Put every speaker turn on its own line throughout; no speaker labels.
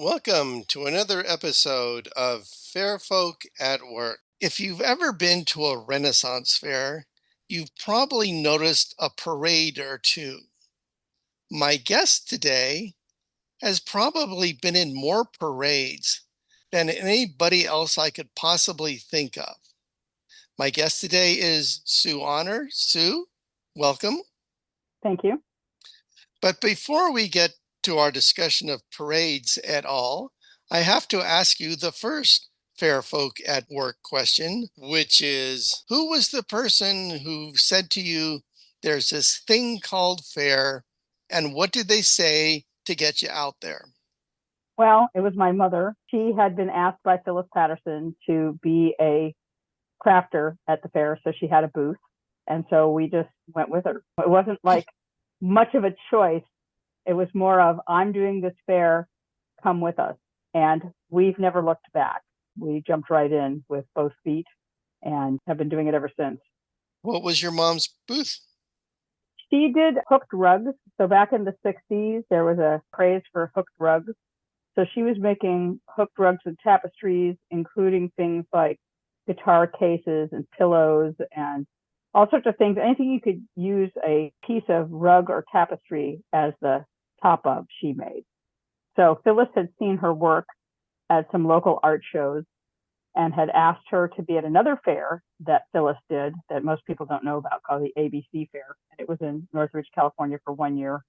Welcome to another episode of Fair Folk at Work. If you've ever been to a Renaissance fair, you've probably noticed a parade or two. My guest today has probably been in more parades than anybody else I could possibly think of. My guest today is Sue Honor. Sue, welcome.
Thank you.
But before we get to our discussion of parades at all, I have to ask you the first Fair Folk at Work question, which is who was the person who said to you, there's this thing called fair, and what did they say to get you out there?
Well, it was my mother. She had been asked by Phyllis Patterson to be a crafter at the fair, so she had a booth. And so we just went with her. It wasn't like much of a choice. It was more of, I'm doing this fair, come with us. And we've never looked back. We jumped right in with both feet and have been doing it ever since.
What was your mom's booth?
She did hooked rugs. So back in the 60s, there was a craze for hooked rugs. So she was making hooked rugs and tapestries, including things like guitar cases and pillows and all sorts of things. Anything you could use a piece of rug or tapestry as the top of, she made. So Phyllis had seen her work at some local art shows and had asked her to be at another fair that Phyllis did that most people don't know about called the ABC Fair. And it was in Northridge, California for 1 year,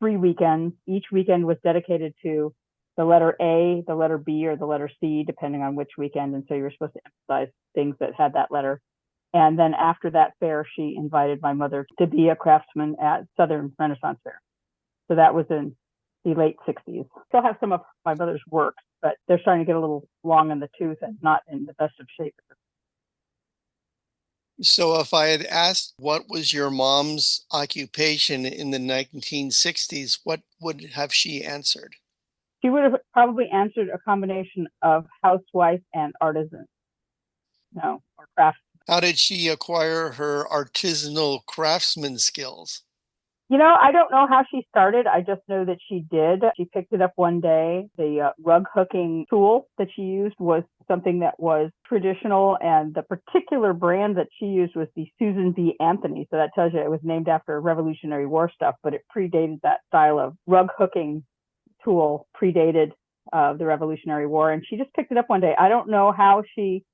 3 weekends. Each weekend was dedicated to the letter A, the letter B, or the letter C, depending on which weekend. And so you were supposed to emphasize things that had that letter. And then after that fair, she invited my mother to be a craftsman at Southern Renaissance Fair. So that was in the late 60s. Still have some of my mother's works, but they're starting to get a little long in the tooth and not in the best of shape.
So if I had asked what was your mom's occupation in the 1960s, what would have she answered?
She would have probably answered a combination of housewife and artisan, or craft.
How did she acquire her artisanal craftsman skills?
I don't know how she started. I just know that she did. She picked it up one day. The rug hooking tool that she used was something that was traditional, and the particular brand that she used was the Susan B. Anthony. So that tells you it was named after Revolutionary War stuff, but it predated that style of rug hooking tool, predated the Revolutionary War. And she just picked it up one day. I don't know how she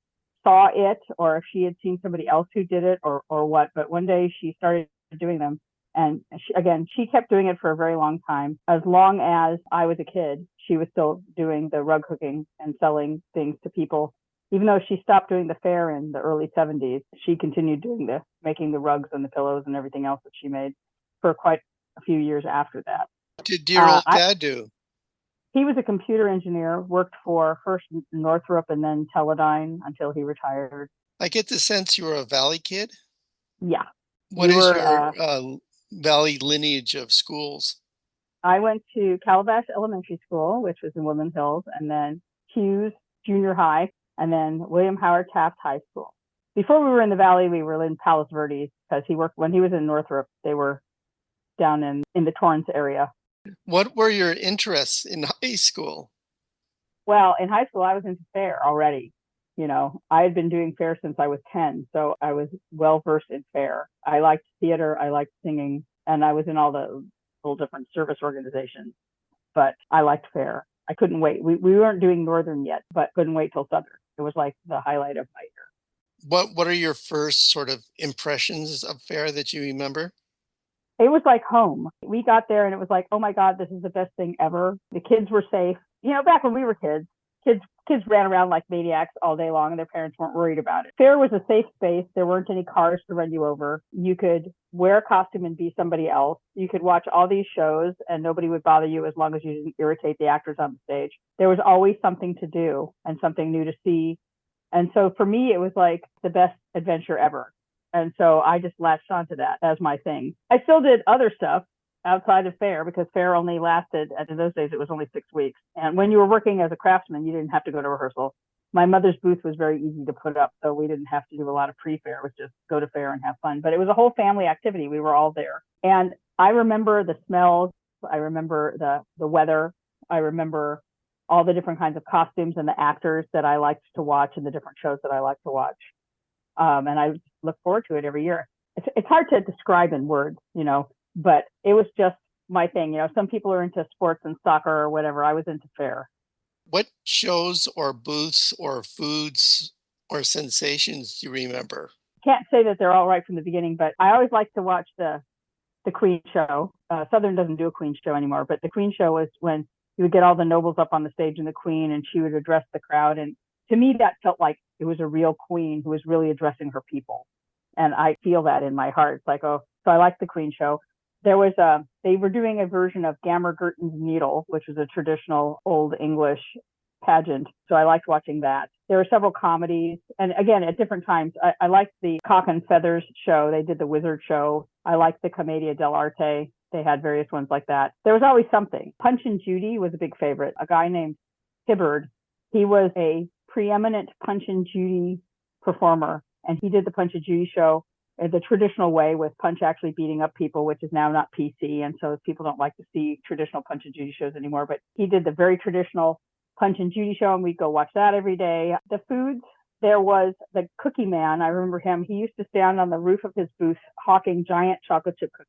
saw it or if she had seen somebody else who did it or what, but one day she started doing them. And she kept doing it for a very long time. As long as I was a kid, she was still doing the rug hooking and selling things to people. Even though she stopped doing the fair in the early 70s, she continued doing making the rugs and the pillows and everything else that she made for quite a few years after that.
What did dear old
I,
dad do?
he was a computer engineer, worked for first Northrop and then Teledyne until he retired.
I get the sense you were a Valley kid.
Yeah,
What
we
is
were.
your Valley lineage of schools?
I went to Calabash Elementary School, which was in Woodland Hills, and then Hughes Junior High, and then William Howard Taft High School. Before we were in the Valley, we were in Palos Verdes because when he was in Northrop, they were down in the Torrance area.
What were your interests in high school?
Well, in high school, I was into fair already. I had been doing fair since I was 10, so I was well versed in fair. I liked theater, I liked singing, and I was in all the little different service organizations, but I liked fair. I couldn't wait. We weren't doing Northern yet, but couldn't wait till Southern. It was like the highlight of my year.
What are your first sort of impressions of fair that you remember?
It was like home. We got there and it was like, oh my God, this is the best thing ever. The kids were safe. Back when we were kids ran around like maniacs all day long and their parents weren't worried about it. Fair was a safe space. There weren't any cars to run you over. You could wear a costume and be somebody else. You could watch all these shows and nobody would bother you as long as you didn't irritate the actors on the stage. There was always something to do and something new to see. And so for me, it was like the best adventure ever. And so I just latched onto that as my thing. I still did other stuff outside of fair because fair only lasted, in those days, it was only 6 weeks. And when you were working as a craftsman, you didn't have to go to rehearsal. My mother's booth was very easy to put up, so we didn't have to do a lot of pre-fair. It was just go to fair and have fun. But it was a whole family activity. We were all there. And I remember the smells. I remember the weather. I remember all the different kinds of costumes and the actors that I liked to watch and the different shows that I like to watch. And I look forward to it every year. It's hard to describe in words, but it was just my thing. Some people are into sports and soccer or whatever. I was into fair.
What shows or booths or foods or sensations do you remember?
Can't say that they're all right from the beginning, but I always liked to watch the Queen show. Southern doesn't do a Queen show anymore, but the Queen show was when you would get all the nobles up on the stage and the Queen, and she would address the crowd. And to me, that felt like it was a real queen who was really addressing her people. And I feel that in my heart. It's like, oh, so I like the Queen show. There was they were doing a version of Gammer Gurton's Needle, which was a traditional Old English pageant. So I liked watching that. There were several comedies. And again, at different times, I liked the Cock and Feathers show. They did the Wizard show. I liked the Commedia dell'arte. They had various ones like that. There was always something. Punch and Judy was a big favorite. A guy named Hibbard, he was a preeminent Punch and Judy performer. And he did the Punch and Judy show the traditional way, with Punch actually beating up people, which is now not PC. And so people don't like to see traditional Punch and Judy shows anymore. But he did the very traditional Punch and Judy show, and we'd go watch that every day. The foods, there was the Cookie Man. I remember him. He used to stand on the roof of his booth hawking giant chocolate chip cookies.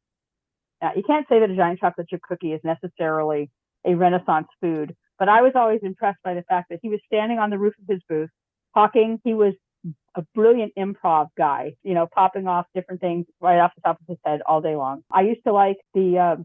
Now, you can't say that a giant chocolate chip cookie is necessarily a Renaissance food, but I was always impressed by the fact that he was standing on the roof of his booth hawking. He was a brilliant improv guy, popping off different things right off the top of his head all day long. I used to like the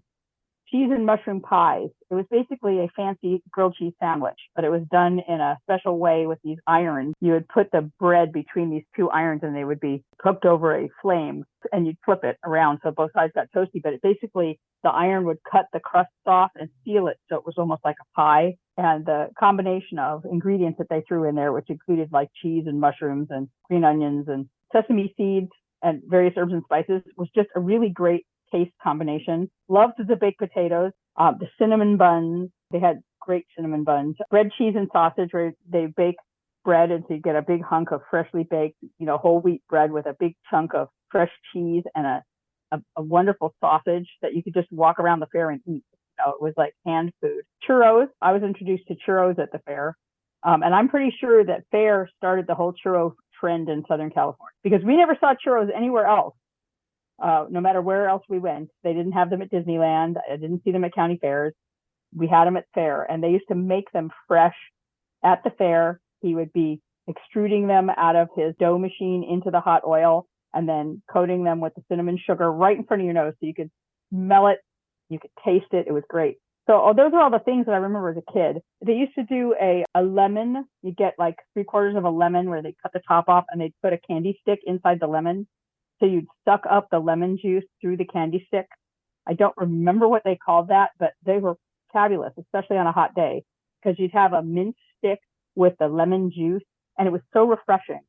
cheese and mushroom pies. It was basically a fancy grilled cheese sandwich, but it was done in a special way with these irons. You would put the bread between these two irons and they would be cooked over a flame, and you'd flip it around so both sides got toasty, but it basically, the iron would cut the crust off and seal it so it was almost like a pie. And the combination of ingredients that they threw in there, which included like cheese and mushrooms and green onions and sesame seeds and various herbs and spices, was just a really great taste combination. Loved the baked potatoes, the cinnamon buns. They had great cinnamon buns. Bread, cheese, and sausage, where they bake bread, and so you get a big hunk of freshly baked, whole wheat bread with a big chunk of fresh cheese and a wonderful sausage that you could just walk around the fair and eat. It was like hand food. Churros. I was introduced to churros at the fair. And I'm pretty sure that fair started the whole churro trend in Southern California, because we never saw churros anywhere else. No matter where else we went, they didn't have them at Disneyland. I didn't see them at county fairs. We had them at fair, and they used to make them fresh at the fair. He would be extruding them out of his dough machine into the hot oil and then coating them with the cinnamon sugar right in front of your nose so you could smell it, you could taste it. It was great. So those are all the things that I remember as a kid. They used to do a lemon. You get like 3/4 of a lemon where they cut the top off and they put a candy stick inside the lemon. So you'd suck up the lemon juice through the candy stick. I don't remember what they called that, but they were fabulous, especially on a hot day, because you'd have a mint stick with the lemon juice, and it was so refreshing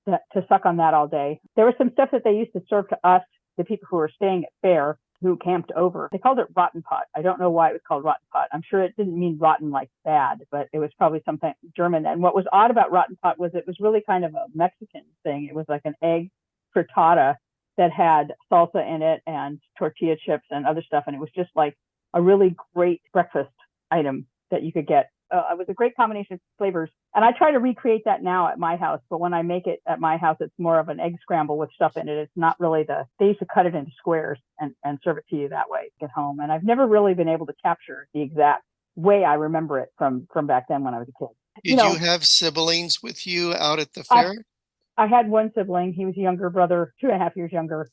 to suck on that all day. There was some stuff that they used to serve to us, the people who were staying at fair, who camped over. They called it rotten pot. I don't know why it was called rotten pot. I'm sure it didn't mean rotten like bad, but it was probably something German. And what was odd about rotten pot was it was really kind of a Mexican thing. It was like an egg frittata that had salsa in it and tortilla chips and other stuff. And it was just like a really great breakfast item that you could get. It was a great combination of flavors. And I try to recreate that now at my house. But when I make it at my house, it's more of an egg scramble with stuff in it. It's not really they used to cut it into squares and serve it to you that way at home. And I've never really been able to capture the exact way I remember it from back then when I was a kid.
Did you have siblings with you out at the fair?
I had one sibling. He was a younger brother, 2.5 years younger.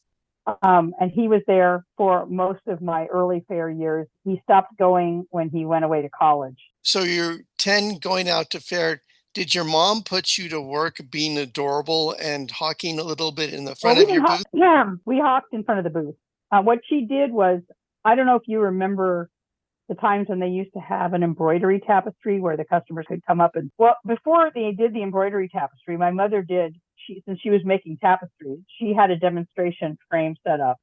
And he was there for most of my early fair years. He stopped going when he went away to college.
So you're 10 going out to fair. Did your mom put you to work being adorable and hawking a little bit in the front of your booth?
Yeah, we hawked in front of the booth. What she did was, I don't know if you remember the times when they used to have an embroidery tapestry where the customers could come up and, well, before they did the embroidery tapestry, my mother did, since she was making tapestries, she had a demonstration frame set up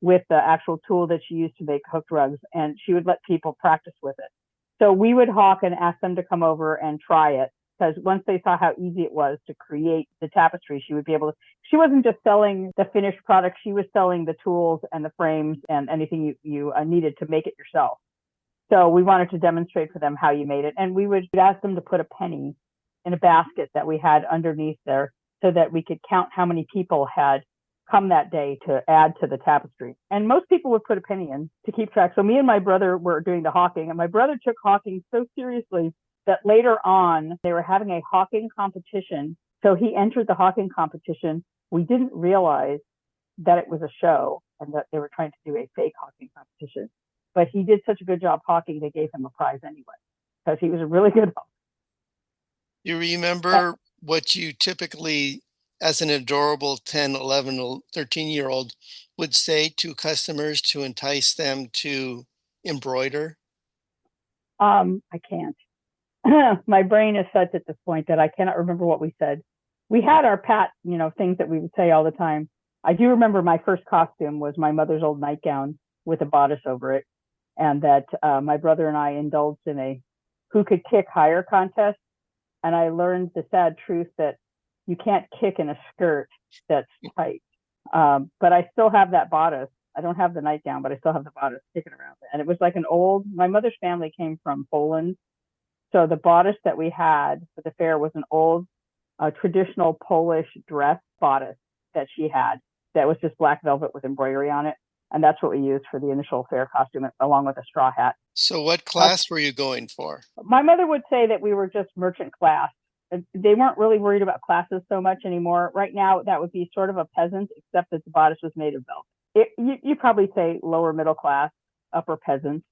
with the actual tool that she used to make hooked rugs, and she would let people practice with it. So we would hawk and ask them to come over and try it, because once they saw how easy it was to create the tapestry, she would be able to, she wasn't just selling the finished product, she was selling the tools and the frames and anything you needed to make it yourself. So we wanted to demonstrate for them how you made it. And we would ask them to put a penny in a basket that we had underneath there so that we could count how many people had come that day to add to the tapestry. And most people would put a penny in to keep track. So me and my brother were doing the hawking, and my brother took hawking so seriously that later on they were having a hawking competition. So he entered the hawking competition. We didn't realize that it was a show and that they were trying to do a fake hawking competition. But he did such a good job hawking, they gave him a prize anyway, because he was a really good hawker.
You remember what you typically, as an adorable 10, 11, 13-year-old, would say to customers to entice them to embroider?
I can't. My brain is such at this point that I cannot remember what we said. We had our pat, things that we would say all the time. I do remember my first costume was my mother's old nightgown with a bodice over it, and that my brother and I indulged in a who could kick higher contest. And I learned the sad truth that you can't kick in a skirt that's tight. But I still have that bodice. I don't have the nightgown, but I still have the bodice kicking around. And it was like my mother's family came from Poland. So the bodice that we had for the fair was an old traditional Polish dress bodice that she had that was just black velvet with embroidery on it. And that's what we used for the initial fair costume, along with a straw hat.
So what class were you going for?
My mother would say that we were just merchant class. They weren't really worried about classes so much anymore. Right now, that would be sort of a peasant, except that the bodice was made of velvet. You probably say lower middle class, upper peasant,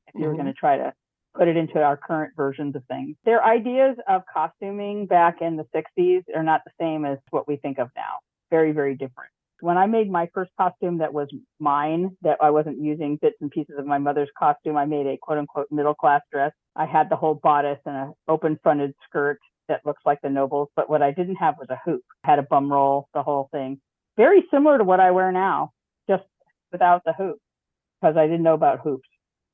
if you were going to try to put it into our current versions of things. Their ideas of costuming back in the 60s are not the same as what we think of now. Very, very different. When I made my first costume that was mine, that I wasn't using bits and pieces of my mother's costume, I made a quote unquote middle class dress. I had the whole bodice and an open fronted skirt that looks like the nobles, but what I didn't have was a hoop. I had a bum roll, the whole thing. Very similar to what I wear now, just without the hoop, because I didn't know about hoops.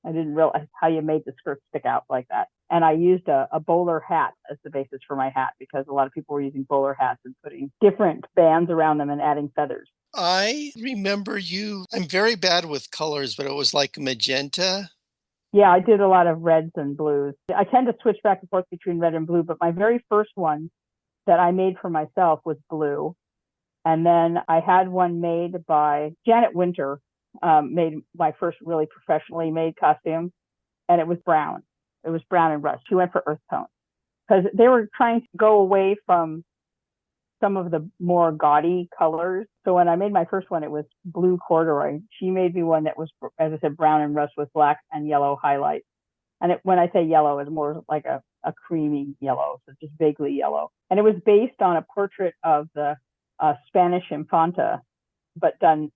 I didn't realize how you made the skirt stick out like that. And I used a bowler hat as the basis for my hat, because a lot of people were using bowler hats and putting different bands around them and adding feathers.
I remember I'm very bad with colors, but it was like magenta.
Yeah, I did a lot of reds and blues. I tend to switch back and forth between red and blue, but my very first one that I made for myself was blue. And then I had one made by Janet Winter, made my first really professionally made costume, and it was brown. It was brown and rust. She went for earth tone because they were trying to go away from some of the more gaudy colors. So when I made my first one, it was blue corduroy. She made me one that was, as I said, brown and rust with black and yellow highlights. And when I say yellow, it's more like a creamy yellow, so just vaguely yellow. And it was based on a portrait of the Spanish Infanta, but done,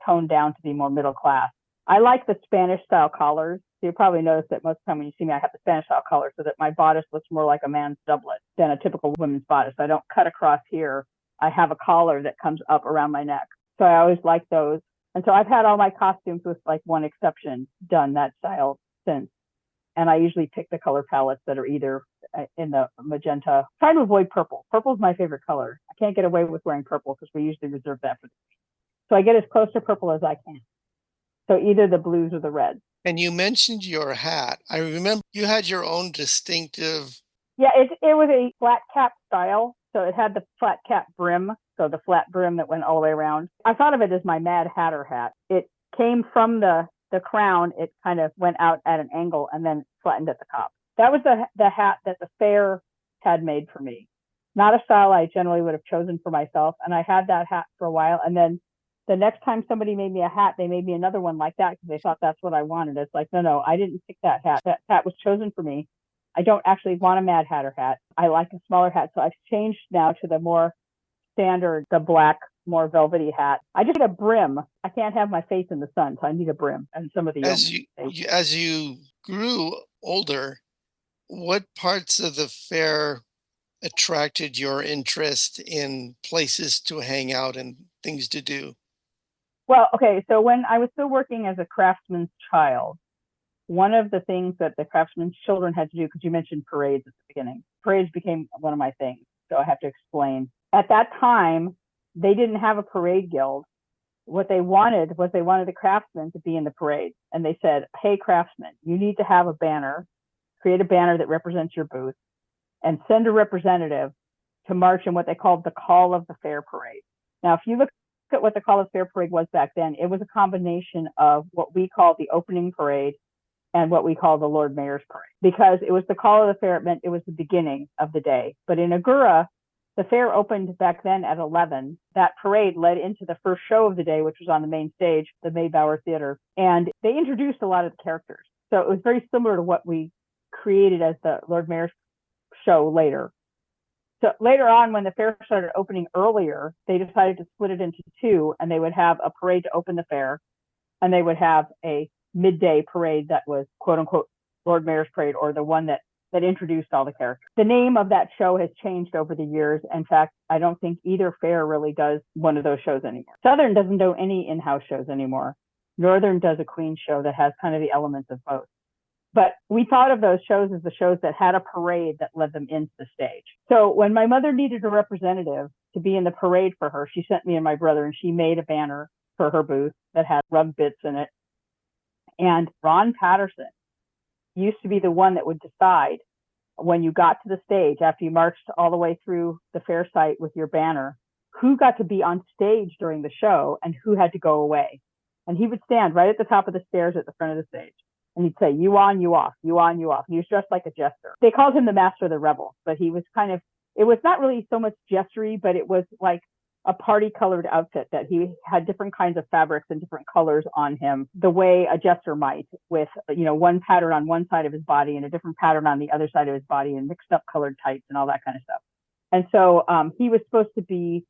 toned down to be more middle class. I like the Spanish style collars. So you probably notice that most of the time when you see me, I have the Spanish style collar so that my bodice looks more like a man's doublet than a typical women's bodice. I don't cut across here. I have a collar that comes up around my neck. So I always like those. And so I've had all my costumes, with like one exception, done that style since. And I usually pick the color palettes that are either in the magenta. Try to avoid purple. Purple is my favorite color. I can't get away with wearing purple because we usually reserve that for the queen. So I get as close to purple as I can. So either the blues or the reds.
And you mentioned your hat. I remember you had your own distinctive.
Yeah, it was a flat cap style. So it had the flat cap brim. So the flat brim that went all the way around. I thought of it as my Mad Hatter hat. It came from the crown. It kind of went out at an angle and then flattened at the top. That was the hat that the fair had made for me. Not a style I generally would have chosen for myself. And I had that hat for a while. And then the next time somebody made me a hat, they made me another one like that because they thought that's what I wanted. It's like, no, I didn't pick that hat. That hat was chosen for me. I don't actually want a Mad Hatter hat. I like a smaller hat. So I've changed now to the more standard, the black, more velvety hat. I just need a brim. I can't have my face in the sun, so I need a brim. And some of the
as you grew older, what parts of the fair attracted your interest in places to hang out and things to do?
Well, okay, so when I was still working as a craftsman's child, one of the things that the craftsman's children had to do, because you mentioned parades at the beginning, parades became one of my things. So I have to explain. At that time, they didn't have a parade guild. what they wanted was they wanted the craftsmen to be in the parade. And they said, hey, craftsmen, you need to have a banner, create a banner that represents your booth, and send a representative to march in what they called the Call of the Fair Parade. Now, if you look at what the Call of the Fair Parade was back then, it was a combination of what we call the opening parade and what we call the Lord Mayor's Parade. Because it was the Call of the Fair, it meant it was the beginning of the day. But in Agoura, the fair opened back then at 11. That parade led into the first show of the day, which was on the main stage, the Maybauer Theater. And they introduced a lot of the characters. So it was very similar to what we created as the Lord Mayor's show later. So later on, when the fair started opening earlier, they decided to split it into two, and they would have a parade to open the fair, and they would have a midday parade that was quote unquote Lord Mayor's Parade, or the one that introduced all the characters. The name of that show has changed over the years. In fact, I don't think either fair really does one of those shows anymore. Southern doesn't do any in-house shows anymore. Northern does a Queen show that has kind of the elements of both. But we thought of those shows as the shows that had a parade that led them into the stage. So when my mother needed a representative to be in the parade for her, she sent me and my brother, and she made a banner for her booth that had rug bits in it. And Ron Patterson used to be the one that would decide when you got to the stage, after you marched all the way through the fair site with your banner, who got to be on stage during the show and who had to go away. And he would stand right at the top of the stairs at the front of the stage. And he'd say, you on, you off, you on, you off. And he was dressed like a jester. They called him the Master of the Rebel, but he was kind of, it was not really so much jestery, but it was like a party colored outfit that he had different kinds of fabrics and different colors on him, the way a jester might, with, one pattern on one side of his body and a different pattern on the other side of his body, and mixed up colored tights and all that kind of stuff. And so he was supposed to be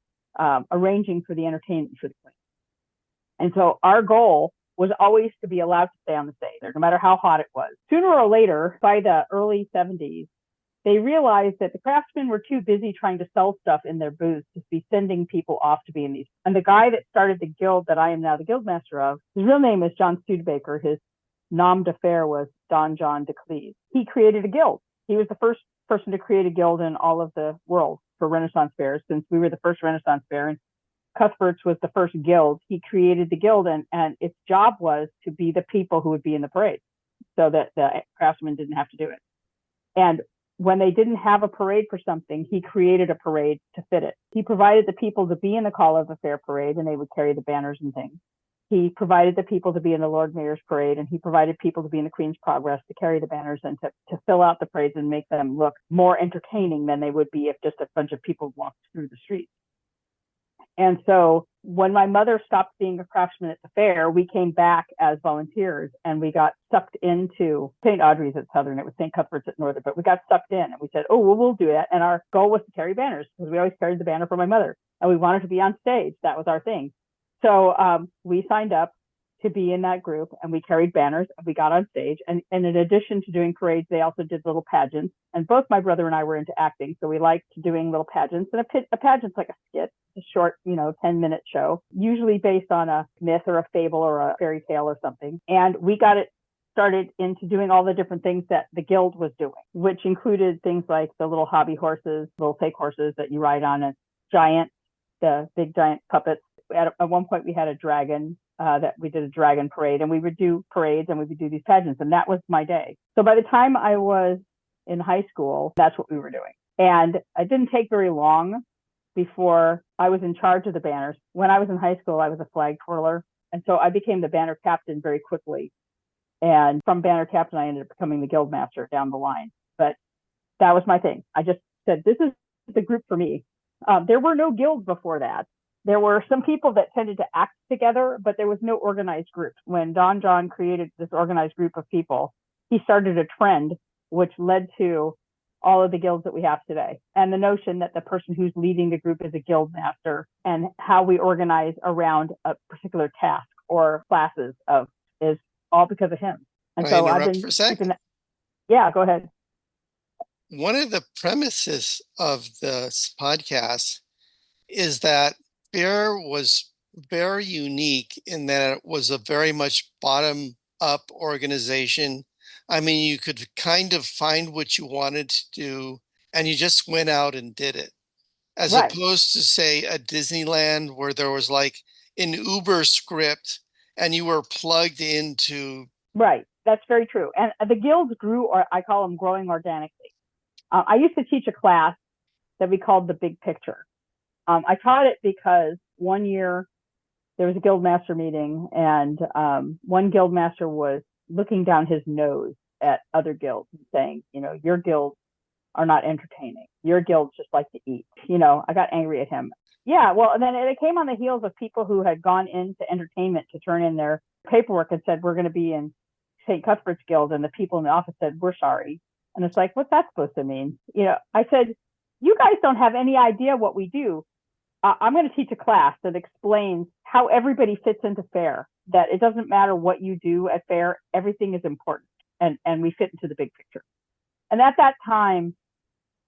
arranging for the entertainment for the Queen. And so our goal was always to be allowed to stay on the stage, no matter how hot it was. Sooner or later, by the early 70s, they realized that the craftsmen were too busy trying to sell stuff in their booths to be sending people off to be in these. And the guy that started the guild that I am now the guild master of, his real name is John Studebaker. His nom de fer was Don John de Cleves. He created a guild. He was the first person to create a guild in all of the world for Renaissance fairs, since we were the first Renaissance fair. And Cuthbert's was the first guild. He created the guild, and its job was to be the people who would be in the parade so that the craftsmen didn't have to do it. And when they didn't have a parade for something, he created a parade to fit it. He provided the people to be in the Call of the Fair Parade, and they would carry the banners and things. He provided the people to be in the Lord Mayor's Parade, and he provided people to be in the Queen's Progress to carry the banners and to fill out the parades and make them look more entertaining than they would be if just a bunch of people walked through the streets. And so when my mother stopped being a craftsman at the fair, we came back as volunteers, and we got sucked into St. Audrey's at Southern. It was St. Cuthbert's at Northern, but we got sucked in, and we said, oh, well, we'll do that. And our goal was to carry banners, because we always carried the banner for my mother, and we wanted to be on stage. That was our thing. So we signed up to be in that group, and we carried banners, and we got on stage. And in addition to doing parades, they also did little pageants. And both my brother and I were into acting, so we liked doing little pageants. And a pageant's like a skit, a short, 10-minute show, usually based on a myth or a fable or a fairy tale or something. And we got it started into doing all the different things that the guild was doing, which included things like the little hobby horses, little fake horses that you ride on, and the big giant puppets. At one point, we had a dragon that we did a dragon parade, and we would do parades and we would do these pageants, and that was my day. So by the time I was in high school, that's what we were doing. And it didn't take very long before I was in charge of the banners. When I was in high school, I was a flag twirler, and so I became the banner captain very quickly. And from banner captain, I ended up becoming the guild master down the line. But that was my thing. I just said, this is the group for me. There were no guilds before that. There were some people that tended to act together, but there was no organized group. When Don John created this organized group of people, he started a trend which led to all of the guilds that we have today. And the notion that the person who's leading the group is a guild master, and how we organize around a particular task or classes is all because of him. And
Can I
so I've
interrupt
been
for a second?
Yeah, go ahead.
One of the premises of this podcast is that Fair was very unique in that it was a very much bottom up organization. I mean, you could kind of find what you wanted to do, and you just went out and did it. As
Right.
opposed to, say, a Disneyland where there was like in Uber script and you were plugged into.
Right. That's very true. And the guilds grew, or I call them growing organically. I used to teach a class that we called the big picture. I taught it because one year there was a guild master meeting, and one guild master was looking down his nose at other guilds and saying, your guilds are not entertaining. Your guilds just like to eat. I got angry at him. Yeah, well, and then it came on the heels of people who had gone into entertainment to turn in their paperwork and said, we're going to be in St. Cuthbert's Guild. And the people in the office said, we're sorry. And it's like, what's that supposed to mean? I said, you guys don't have any idea what we do. I'm going to teach a class that explains how everybody fits into fair, that it doesn't matter what you do at fair, everything is important, and we fit into the big picture. And at that time,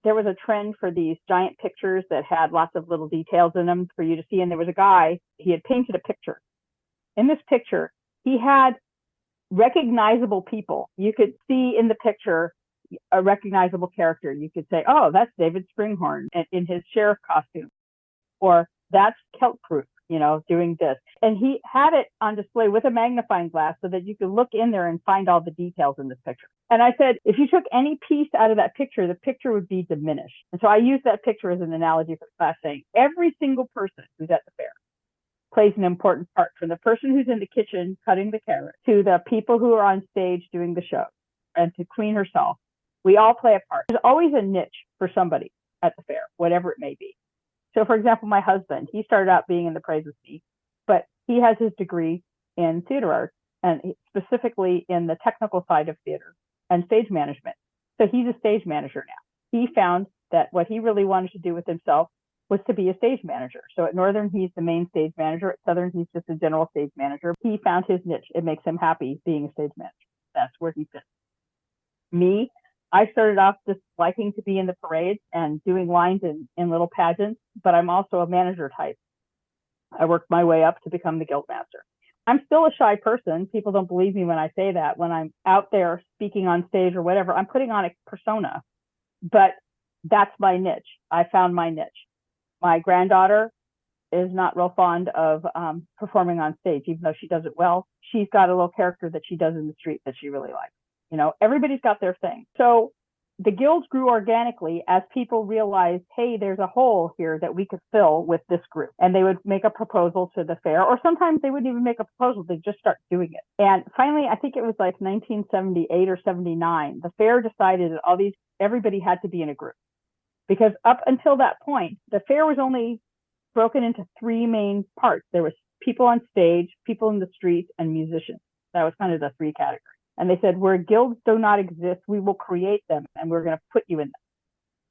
there was a trend for these giant pictures that had lots of little details in them for you to see. And there was a guy, he had painted a picture. In this picture, he had recognizable people. You could see in the picture a recognizable character. You could say, oh, that's David Springhorn in his sheriff costume, or that's Keltproof, doing this. And he had it on display with a magnifying glass so that you could look in there and find all the details in this picture. And I said, if you took any piece out of that picture, the picture would be diminished. And so I used that picture as an analogy for the class, saying every single person who's at the fair plays an important part, from the person who's in the kitchen cutting the carrot to the people who are on stage doing the show and to Queen herself. We all play a part. There's always a niche for somebody at the fair, whatever it may be. So, for example, my husband, he started out being in the praise of speech, but he has his degree in theater arts, and specifically in the technical side of theater and stage management. So he's a stage manager now. He found that what he really wanted to do with himself was to be a stage manager. So at Northern, he's the main stage manager. At Southern, he's just a general stage manager. He found his niche. It makes him happy being a stage manager. That's where he fits. Me, I started off just liking to be in the parades and doing lines in little pageants, but I'm also a manager type. I worked my way up to become the guild master. I'm still a shy person. People don't believe me when I say that. When I'm out there speaking on stage or whatever, I'm putting on a persona, but that's my niche. I found my niche. My granddaughter is not real fond of performing on stage, even though she does it well. She's got a little character that she does in the street that she really likes. Everybody's got their thing. So the guilds grew organically as people realized, hey, there's a hole here that we could fill with this group. And they would make a proposal to the fair, or sometimes they wouldn't even make a proposal. They'd just start doing it. And finally, I think it was like 1978 or 79, the fair decided that everybody had to be in a group. Because up until that point, the fair was only broken into three main parts. There was people on stage, people in the streets, and musicians. That was kind of the three categories. And they said, where guilds do not exist, we will create them, and we're going to put you in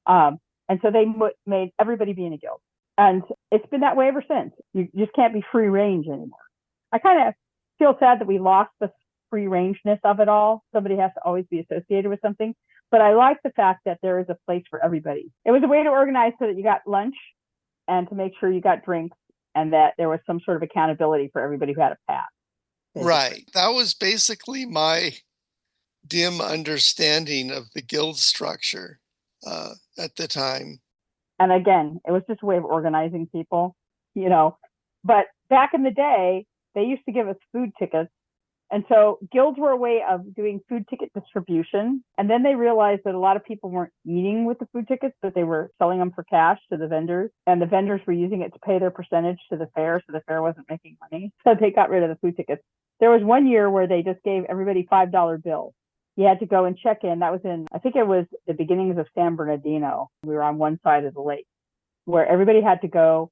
them. And so they made everybody be in a guild. And it's been that way ever since. You just can't be free range anymore. I kind of feel sad that we lost the free rangeness of it all. Somebody has to always be associated with something. But I like the fact that there is a place for everybody. It was a way to organize so that you got lunch and to make sure you got drinks, and that there was some sort of accountability for everybody who had a pass. Basically.
Right. That was basically my dim understanding of the guild structure at the time.
And again, it was just a way of organizing people, But back in the day, they used to give us food tickets. And so guilds were a way of doing food ticket distribution. And then they realized that a lot of people weren't eating with the food tickets, but they were selling them for cash to the vendors. And the vendors were using it to pay their percentage to the fair, so the fair wasn't making money. So they got rid of the food tickets. There was one year where they just gave everybody $5 bills. You had to go and check in. That was I think it was the beginnings of San Bernardino. We were on one side of the lake, where everybody had to go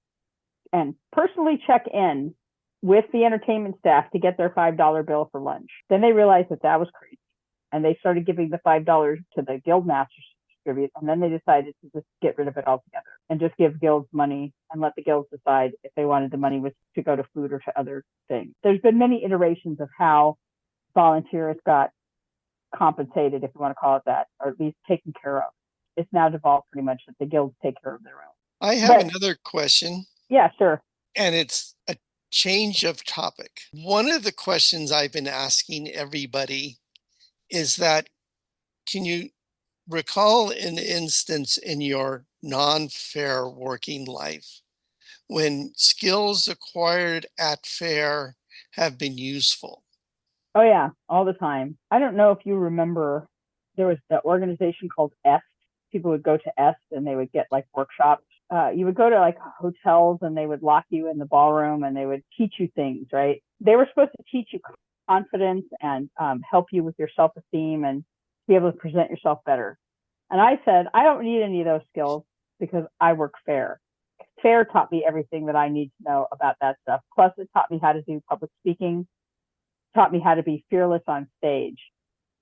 and personally check in with the entertainment staff to get their $5 bill for lunch. Then they realized that was crazy. And they started giving the $5 to the guild masters to distribute. And then they decided to just get rid of it altogether and just give guilds money and let the guilds decide if they wanted the money was to go to food or to other things. There's been many iterations of how volunteers got compensated, if you want to call it that, or at least taken care of. It's now devolved pretty much that the guilds take care of their own.
I have another question.
Yeah, sure.
And it's a change of topic. One of the questions I've been asking everybody is that, can you recall an instance in your non-fair working life when skills acquired at fair have been useful?
Oh yeah, all the time. I don't know if you remember, there was the organization called EST. People would go to EST and they would get like workshops. You would go to like hotels and they would lock you in the ballroom and they would teach you things, right? They were supposed to teach you confidence and help you with your self-esteem and be able to present yourself better. And I said, I don't need any of those skills because I work fair. Fair taught me everything that I need to know about that stuff. Plus, it taught me how to do public speaking, taught me how to be fearless on stage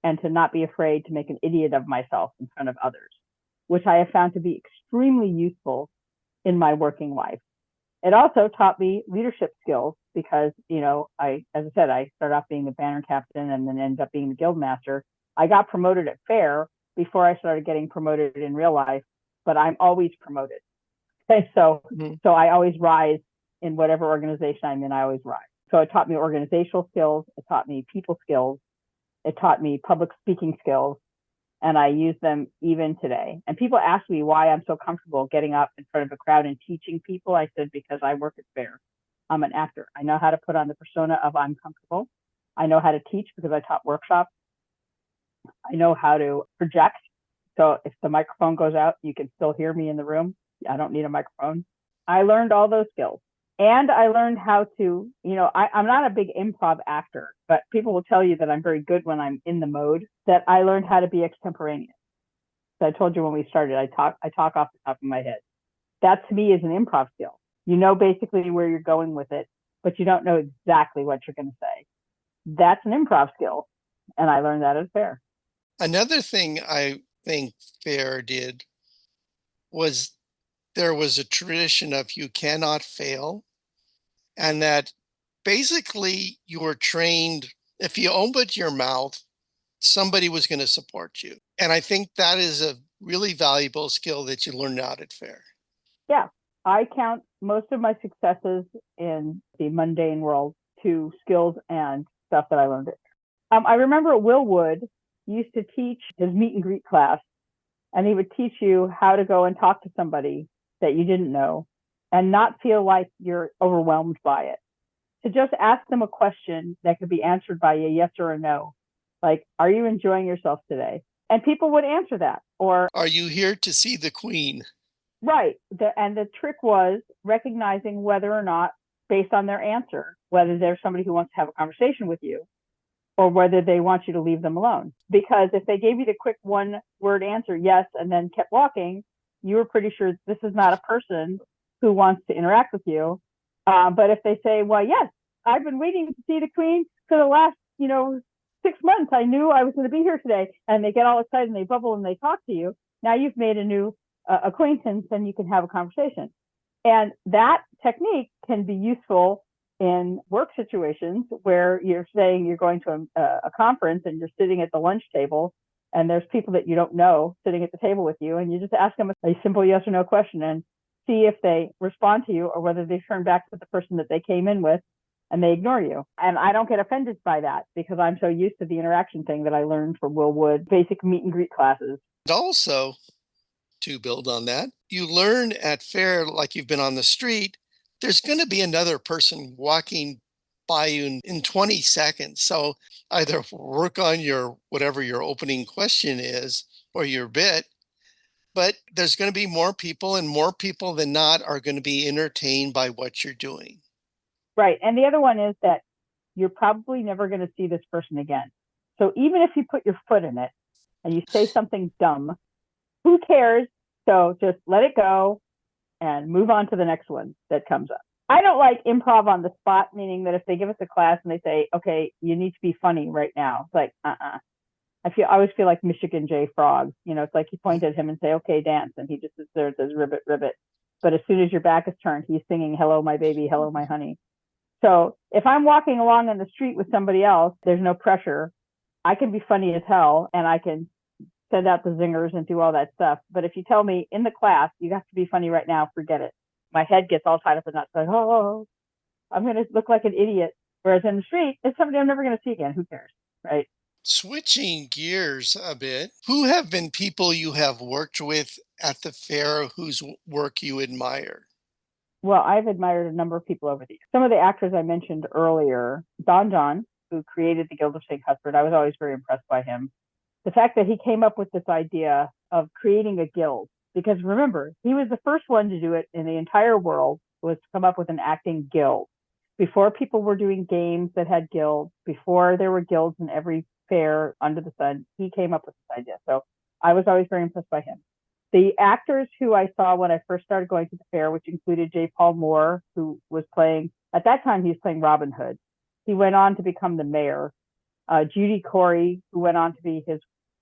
and to not be afraid to make an idiot of myself in front of others, which I have found to be extremely useful in my working life. It also taught me leadership skills because, as I said, I started off being the banner captain and then ended up being the guild master. I got promoted at fair before I started getting promoted in real life, but I'm always promoted. Okay,
Mhm.
so I always rise in whatever organization I'm in. I always rise. So it taught me organizational skills. It taught me people skills. It taught me public speaking skills, and I use them even today. And people ask me why I'm so comfortable getting up in front of a crowd and teaching people. I said, because I work at fair. I'm an actor. I know how to put on the persona of I'm comfortable. I know how to teach because I taught workshops. I know how to project. So if the microphone goes out, you can still hear me in the room. I don't need a microphone. I learned all those skills. And I learned how to, I'm not a big improv actor, but people will tell you that I'm very good when I'm in the mode, that I learned how to be extemporaneous. So I told you when we started, I talk off the top of my head. That to me is an improv skill. You know basically where you're going with it, but you don't know exactly what you're going to say. That's an improv skill. And I learned that at fair.
Another thing I think fair did was there was a tradition of you cannot fail, and that basically you were trained, if you opened your mouth, somebody was going to support you. And I think that is a really valuable skill that you learned out at fair.
Yeah, I count most of my successes in the mundane world to skills and stuff that I learned. I remember Will Wood used to teach his meet and greet class, and he would teach you how to go and talk to somebody that you didn't know and not feel like you're overwhelmed by it. To just ask them a question that could be answered by a yes or a no, like, are you enjoying yourself today? And people would answer that. Or,
Are you here to see the queen?
right. And the trick was recognizing whether or not, based on their answer, whether there's somebody who wants to have a conversation with you or whether they want you to leave them alone. Because if they gave you the quick one word answer, yes, and then kept walking, you were pretty sure this is not a person who wants to interact with you. But if they say, well, yes, I've been waiting to see the queen for the last, 6 months. I knew I was going to be here today. And they get all excited and they bubble and they talk to you. Now you've made a new acquaintance and you can have a conversation. And that technique can be useful in work situations where you're saying you're going to a conference and you're sitting at the lunch table and there's people that you don't know sitting at the table with you, and you just ask them a simple yes or no question and see if they respond to you or whether they turn back to the person that they came in with and they ignore you. And I don't get offended by that because I'm so used to the interaction thing that I learned from Will Wood basic meet and greet classes.
And also, to build on that, you learn at fair, like you've been on the street, there's going to be another person walking by you in 20 seconds. So either work on your whatever your opening question is or your bit, but there's going to be more people, and more people than not are going to be entertained by what you're doing.
Right. And the other one is that you're probably never going to see this person again. So even if you put your foot in it and you say something dumb, who cares? So just let it go and move on to the next one that comes up. I don't like improv on the spot, meaning that if they give us a class and they say, okay, you need to be funny right now, it's like, I always feel like Michigan J. Frog. It's like you point at him and say, okay, dance. And he just sits there and says, ribbit, ribbit. But as soon as your back is turned, he's singing, hello, my baby, hello, my honey. So if I'm walking along in the street with somebody else, there's no pressure. I can be funny as hell and I can send out the zingers and do all that stuff. But if you tell me in the class, you have to be funny right now, forget it. My head gets all tied up in knots. Like, oh, I'm going to look like an idiot. Whereas in the street, it's somebody I'm never going to see again. Who cares? Right.
Switching gears a bit, who have been people you have worked with at the fair whose work you admire?
Well, I've admired a number of people over the years. Some of the actors I mentioned earlier, Don John, who created the Guild of St. Cuthbert, I was always very impressed by him. The fact that he came up with this idea of creating a guild, because remember, he was the first one to do it in the entire world, was to come up with an acting guild. Before people were doing games that had guilds, before there were guilds in every fair under the sun, he came up with this idea. So I was always very impressed by him. The actors who I saw when I first started going to the fair, which included J. Paul Moore, who was playing, at that time, he was playing Robin Hood. He went on to become the mayor. Judy Corey, who went on to be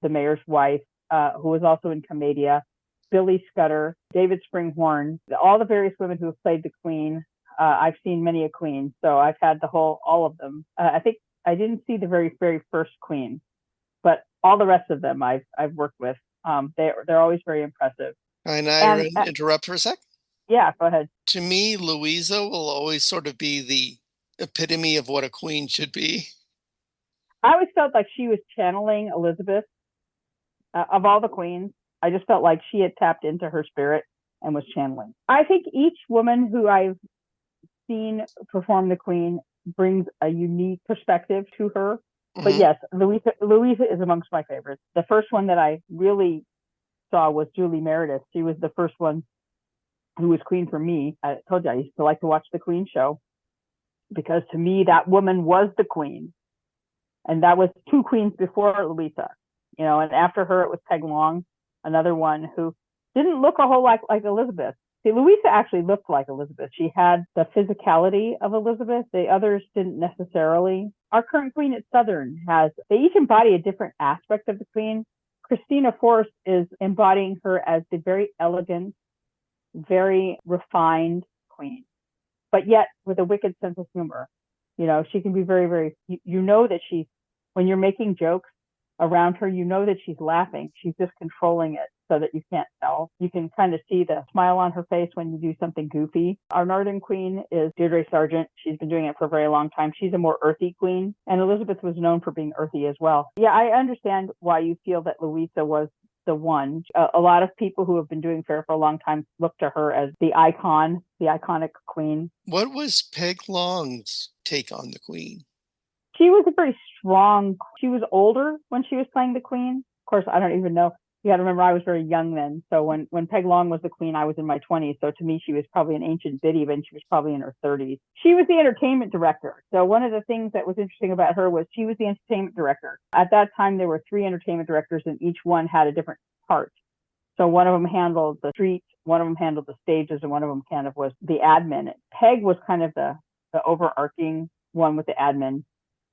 the mayor's wife, who was also in Commedia. Billy Scudder, David Springhorn, all the various women who have played the Queen. I've seen many a Queen, so I've had all of them. I think I didn't see the very, very first Queen, but all the rest of them I've worked with. They're always very impressive.
And I interrupt for a sec.
Yeah, go ahead.
To me, Louisa will always sort of be the epitome of what a queen should be.
I always felt like she was channeling Elizabeth. Of all the queens, I just felt like she had tapped into her spirit and was channeling. I think each woman who I've seen perform the Queen brings a unique perspective to her. Mm-hmm. But yes, Louisa is amongst my favorites. The first one that I really saw was Julie Meredith. She was the first one who was Queen for me. I told you I used to like to watch the Queen show because to me that woman was the Queen. And that was two queens before Louisa, and after her it was Peg Long, another one who didn't look a whole lot like Elizabeth. See, Louisa actually looked like Elizabeth. She had the physicality of Elizabeth. The others didn't necessarily. Our current Queen at Southern they each embody a different aspect of the Queen. Christina Forrest is embodying her as the very elegant, very refined Queen, but yet with a wicked sense of humor. She can be very, very, that when you're making jokes around her, that she's laughing. She's just controlling it so that you can't tell. You can kind of see the smile on her face when you do something goofy. Our Northern Queen is Deirdre Sargent. She's been doing it for a very long time. She's a more earthy Queen, and Elizabeth was known for being earthy as well. Yeah, I understand why you feel that Louisa was the one. A lot of people who have been doing fair for a long time look to her as the icon, the iconic Queen.
What was Peg Long's take on the Queen?
She was she was older when she was playing the Queen. Of course, I don't even know. You got to remember, I was very young then. So when Peg Long was the Queen, I was in my 20s. So to me, she was probably an ancient biddy, but she was probably in her 30s. She was the entertainment director. So one of the things that was interesting about her was she was the entertainment director. At that time, there were 3 entertainment directors, and each one had a different part. So one of them handled the streets, one of them handled the stages, and one of them kind of was the admin. Peg was kind of the overarching one with the admin.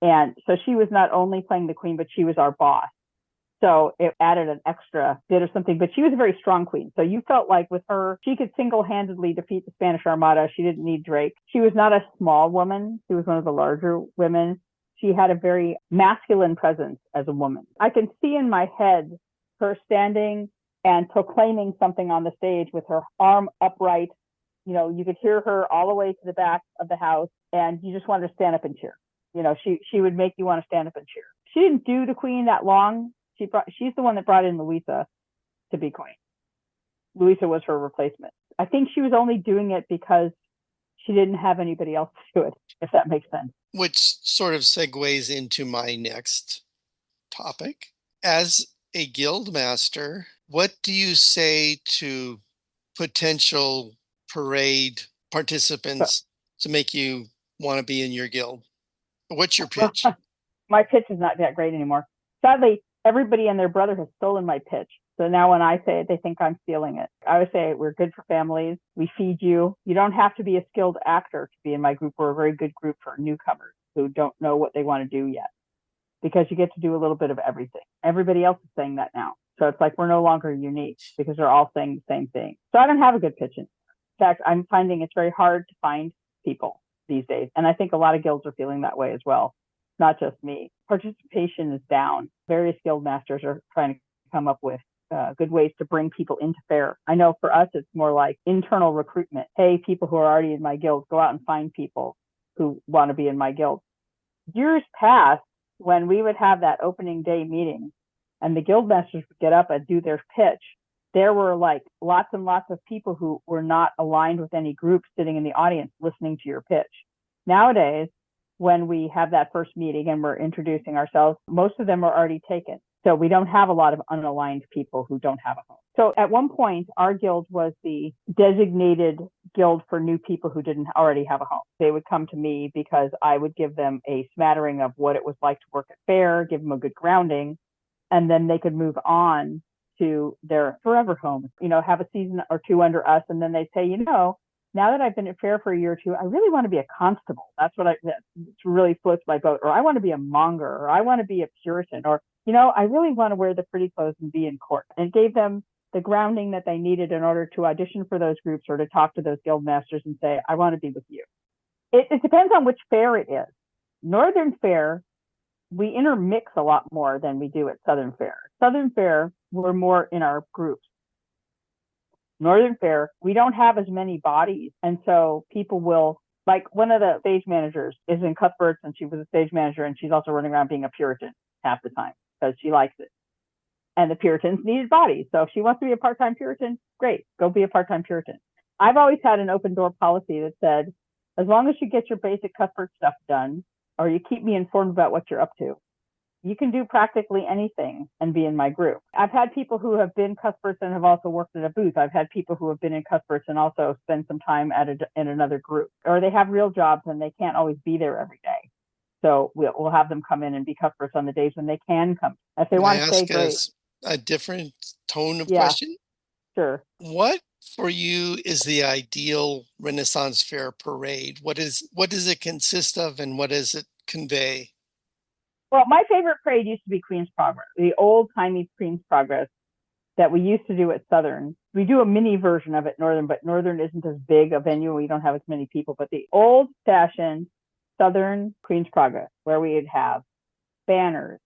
And so she was not only playing the Queen, but she was our boss. So it added an extra bit of something, but she was a very strong Queen. So you felt like with her, she could single-handedly defeat the Spanish Armada. She didn't need Drake. She was not a small woman. She was one of the larger women. She had a very masculine presence as a woman. I can see in my head her standing and proclaiming something on the stage with her arm upright. You could hear her all the way to the back of the house, and you just wanted to stand up and cheer. She would make you want to stand up and cheer. She didn't do the Queen that long. She's the one that brought in Louisa to be Queen. Louisa was her replacement. I think she was only doing it because she didn't have anybody else to do it, if that makes sense.
Which sort of segues into my next topic. As a guild master, what do you say to potential parade participants to make you want to be in your guild? What's your pitch?
My pitch is not that great anymore. Sadly, everybody and their brother has stolen my pitch. So now when I say it, they think I'm stealing it. I would say we're good for families. We feed you. You don't have to be a skilled actor to be in my group. We're a very good group for newcomers who don't know what they want to do yet, because you get to do a little bit of everything. Everybody else is saying that now. So it's like we're no longer unique because they're all saying the same thing. So I don't have a good pitch. In fact, I'm finding it's very hard to find people these days. And I think a lot of guilds are feeling that way as well. Not just me. Participation is down. Various guild masters are trying to come up with good ways to bring people into fair. I know for us, it's more like internal recruitment. Hey, people who are already in my guild, go out and find people who want to be in my guild. Years past, when we would have that opening day meeting and the guild masters would get up and do their pitch, there were like lots and lots of people who were not aligned with any group sitting in the audience listening to your pitch. Nowadays, when we have that first meeting and we're introducing ourselves, most of them are already taken. So we don't have a lot of unaligned people who don't have a home. So at one point, our guild was the designated guild for new people who didn't already have a home. They would come to me because I would give them a smattering of what it was like to work at fair, give them a good grounding, and then they could move on to their forever home, have a season or two under us. And then they'd say, now that I've been at fair for a year or two, I really want to be a constable. That's what really floats my boat. Or I want to be a monger, or I want to be a Puritan, or, I really want to wear the pretty clothes and be in court. And it gave them the grounding that they needed in order to audition for those groups or to talk to those guild masters and say, I want to be with you. It depends on which fair it is. Northern Fair, we intermix a lot more than we do at Southern Fair. Southern Fair, we're more in our groups. Northern Fair, we don't have as many bodies. And so people will, like one of the stage managers is in Cuthbert's, and she was a stage manager, and she's also running around being a Puritan half the time because she likes it. And the Puritans needed bodies. So if she wants to be a part-time Puritan, great, go be a part-time Puritan. I've always had an open door policy that said, as long as you get your basic Cuthbert stuff done, or you keep me informed about what you're up to, you can do practically anything and be in my group. I've had people who have been Cuthberts and have also worked at a booth. I've had people who have been in Cuthberts and also spend some time in another group. Or they have real jobs and they can't always be there every day. So we'll have them come in and be Cuthberts on the days when they can come. If they want to stay, great.
A different tone of question?
Sure.
What for you is the ideal Renaissance Fair parade? What does it consist of, and what does it convey?
Well, my favorite parade used to be Queen's Progress, the old-timey Queen's Progress that we used to do at Southern. We do a mini version of it at Northern, but Northern isn't as big a venue. We don't have as many people. But the old-fashioned Southern Queen's Progress, where we'd have banners,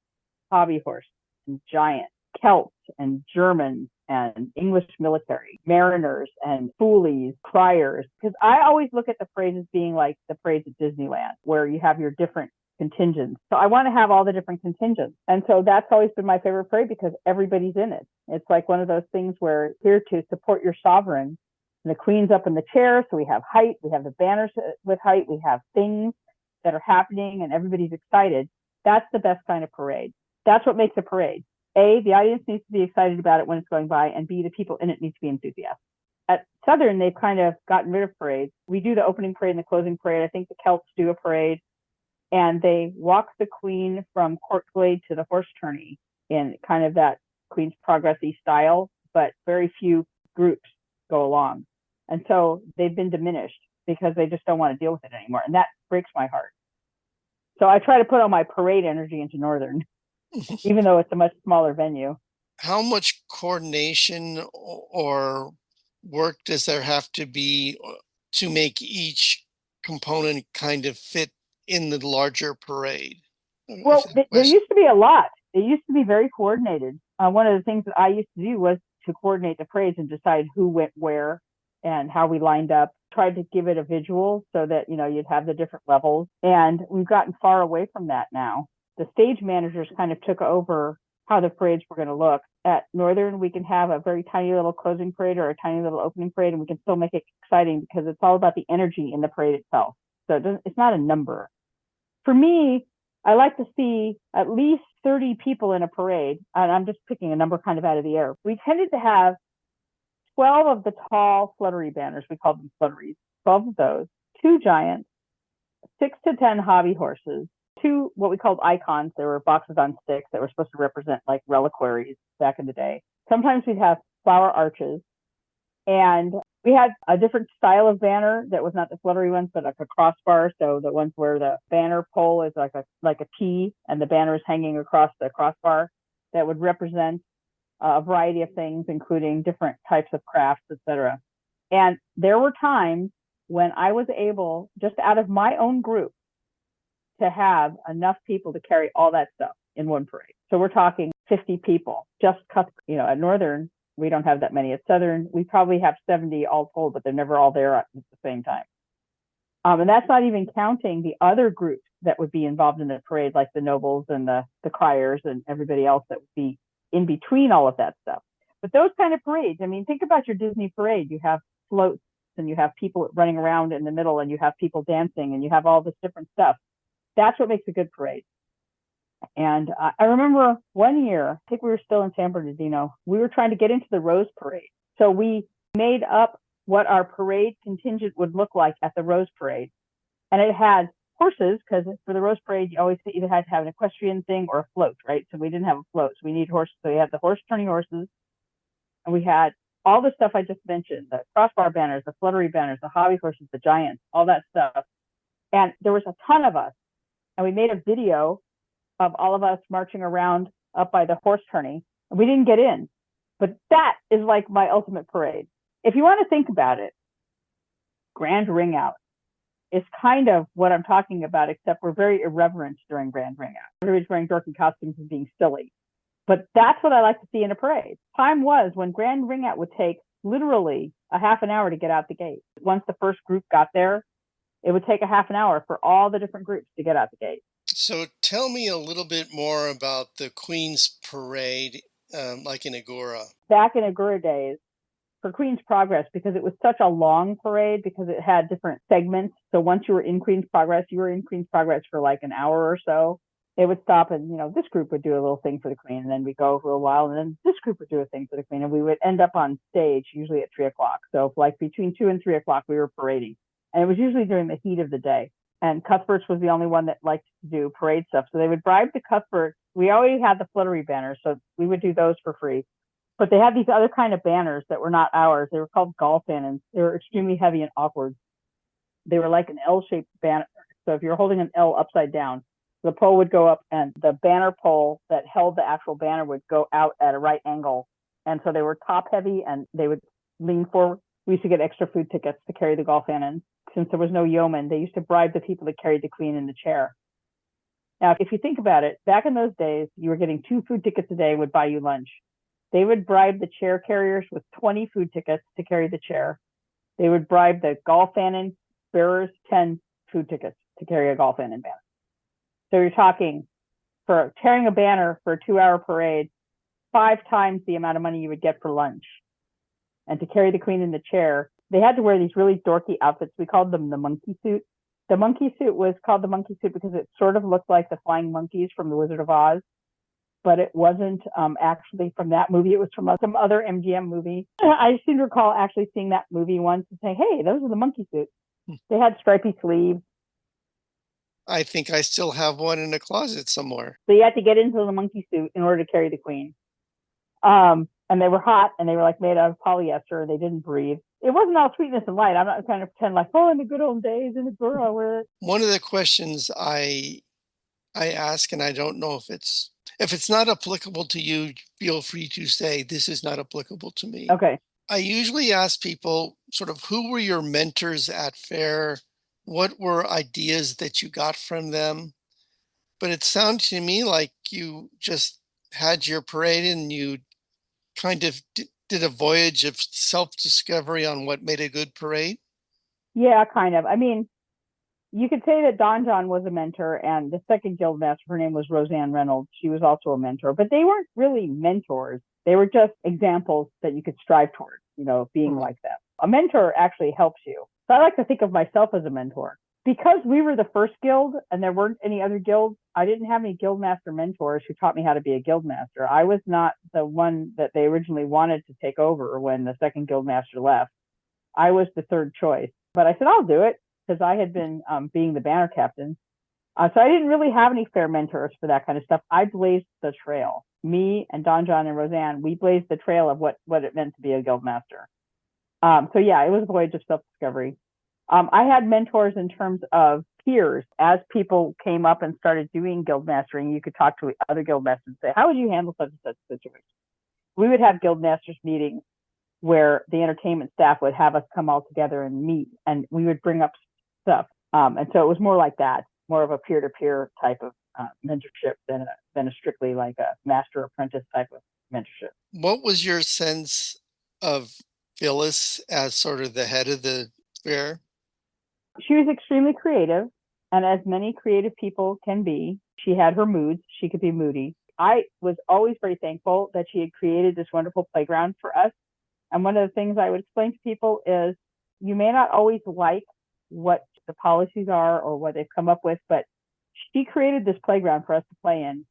hobby horses, and giants, Celts and Germans and English military, mariners and foolies, criers. Because I always look at the parades as being like the parades at Disneyland, where you have your different contingents. So I want to have all the different contingents. And so that's always been my favorite parade because everybody's in it. It's like one of those things where here to support your sovereign. And the Queen's up in the chair, so we have height, we have the banners with height, we have things that are happening and everybody's excited. That's the best kind of parade. That's what makes a parade. A, the audience needs to be excited about it when it's going by, and B, the people in it need to be enthusiastic. At Southern, they've kind of gotten rid of parades. We do the opening parade and the closing parade. I think the Celts do a parade, and they walk the Queen from Court Glade to the horse tourney in kind of that Queen's Progress-y style, but very few groups go along. And so they've been diminished because they just don't want to deal with it anymore, and that breaks my heart. So I try to put all my parade energy into Northern, even though it's a much smaller venue.
How much coordination or work does there have to be to make each component kind of fit in the larger parade?
Well, there used to be a lot. It used to be very coordinated. One of the things that I used to do was to coordinate the parades and decide who went where and how we lined up. Tried to give it a visual so that, you'd have the different levels. And we've gotten far away from that now. The stage managers kind of took over how the parades were going to look. At Northern, we can have a very tiny little closing parade or a tiny little opening parade, and we can still make it exciting because it's all about the energy in the parade itself. So it's not a number. For me, I like to see at least 30 people in a parade, and I'm just picking a number kind of out of the air. We tended to have 12 of the tall fluttery banners. We called them flutteries. 12 of those, 2 giants, 6 to 10 hobby horses, 2 what we called icons. There were boxes on sticks that were supposed to represent like reliquaries back in the day. Sometimes we'd have flower arches, and we had a different style of banner that was not the fluttery ones, but like a crossbar. So the ones where the banner pole is like a T and the banner is hanging across the crossbar that would represent a variety of things, including different types of crafts, etc. And there were times when I was able, just out of my own group, to have enough people to carry all that stuff in one parade. So we're talking 50 people, just at Northern, we don't have that many. At Southern, we probably have 70 all told, but they're never all there at the same time. And that's not even counting the other groups that would be involved in the parade, like the nobles and the criers and everybody else that would be in between all of that stuff. But those kind of parades, I mean, think about your Disney parade. You have floats and you have people running around in the middle and you have people dancing and you have all this different stuff. That's what makes a good parade. And I remember one year, I think we were still in San Bernardino, we were trying to get into the Rose Parade. So we made up what our parade contingent would look like at the Rose Parade. And it had horses, because for the Rose Parade, you always either had to have an equestrian thing or a float, right? So we didn't have a float. So we needed horses. So we had the horse turning horses. And we had all the stuff I just mentioned, the crossbar banners, the fluttery banners, the hobby horses, the giants, all that stuff. And there was a ton of us. And we made a video of all of us marching around up by the horse turning. And we didn't get in. But that is like my ultimate parade. If you want to think about it, Grand Ring Out is kind of what I'm talking about, except we're very irreverent during Grand Ring Out. Everybody's wearing dorky costumes and being silly. But that's what I like to see in a parade. Time was when Grand Ring Out would take literally a half an hour to get out the gate. Once the first group got there, it would take a half an hour for all the different groups to get out the gate.
So tell me a little bit more about the Queen's Parade, like in Agoura.
Back in Agoura days, for Queen's Progress, because it was such a long parade, because it had different segments. So once you were in Queen's Progress, you were in Queen's Progress for like an hour or so. It would stop and, this group would do a little thing for the Queen, and then we'd go for a while, and then this group would do a thing for the Queen, and we would end up on stage usually at 3:00. So like between 2 and 3:00, we were parading. And it was usually during the heat of the day. And Cuthbert's was the only one that liked to do parade stuff. So they would bribe the Cuthbert. We always had the fluttery banners, so we would do those for free. But they had these other kind of banners that were not ours. They were called Golfannons. They were extremely heavy and awkward. They were like an L-shaped banner. So if you're holding an L upside down, the pole would go up and the banner pole that held the actual banner would go out at a right angle. And so they were top heavy and they would lean forward. We used to get extra food tickets to carry the Golfannons. Since there was no yeoman, they used to bribe the people that carried the Queen in the chair. Now, if you think about it, back in those days, you were getting 2 food tickets a day would buy you lunch. They would bribe the chair carriers with 20 food tickets to carry the chair. They would bribe the Golfannon bearers 10 food tickets to carry a Golfannon banner. So you're talking, for carrying a banner for a 2-hour parade, 5 times the amount of money you would get for lunch. And to carry the Queen in the chair, they had to wear these really dorky outfits. We called them the monkey suit. The monkey suit was called the monkey suit because it sort of looked like the flying monkeys from The Wizard of Oz. But it wasn't actually from that movie. It was from some other MGM movie. I seem to recall actually seeing that movie once and saying, hey, those are the monkey suits. They had stripy sleeves.
I think I still have one in a closet somewhere.
So you had to get into the monkey suit in order to carry the Queen. And they were hot and they were like made out of polyester. They didn't breathe. It wasn't all sweetness and light. I'm not trying to pretend like, in the good old days in the girl where.
One of the questions I ask, and I don't know if it's not applicable to you, feel free to say this is not applicable to me.
Okay.
I usually ask people sort of who were your mentors at fair? What were ideas that you got from them? But it sounded to me like you just had your parade and you kind of did a voyage of self-discovery on what made a good parade.
Yeah, kind of. I mean, you could say that Don John was a mentor, and the second guildmaster, her name was Roseanne Reynolds. She was also a mentor, but they weren't really mentors. They were just examples that you could strive toward, being like them. A mentor actually helps you. So I like to think of myself as a mentor. Because we were the first guild and there weren't any other guilds, I didn't have any guildmaster mentors who taught me how to be a guildmaster. I was not the one that they originally wanted to take over when the second guildmaster left. I was the third choice. But I said, I'll do it, because I had been being the banner captain. So I didn't really have any fair mentors for that kind of stuff. I blazed the trail. Me and Don John and Roseanne, we blazed the trail of what it meant to be a guildmaster. So yeah, it was a voyage of self-discovery. I had mentors in terms of peers. As people came up and started doing guildmastering, you could talk to other guildmasters and say, how would you handle such and such a situation? We would have guildmasters meetings where the entertainment staff would have us come all together and meet, and we would bring up stuff. And so it was more like that, more of a peer-to-peer type of mentorship than a strictly like a master-apprentice type of mentorship.
What was your sense of Phyllis as sort of the head of the fair?
She was extremely creative, and as many creative people can be, she had her moods. She could be moody. I was always very thankful that she had created this wonderful playground for us. And one of the things I would explain to people is you may not always like what the policies are or what they've come up with, but she created this playground for us to play in.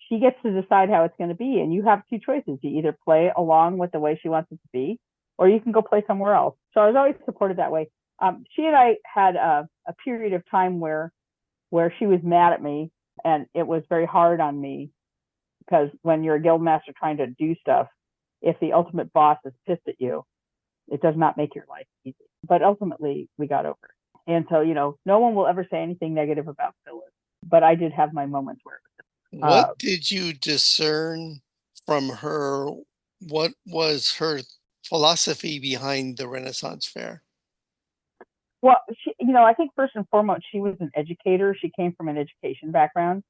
She gets to decide how it's going to be. And you have two choices. You either play along with the way she wants it to be, or you can go play somewhere else. So I was always supported that way. She and I had a period of time where she was mad at me, and it was very hard on me because when you're a guild master trying to do stuff, if the ultimate boss is pissed at you, it does not make your life easy. But ultimately, we got over it. And so, no one will ever say anything negative about Phyllis, but I did have my moments where.
What did you discern from her? What was her philosophy behind the Renaissance Fair?
Well, I think first and foremost, she was an educator. She came from an education background.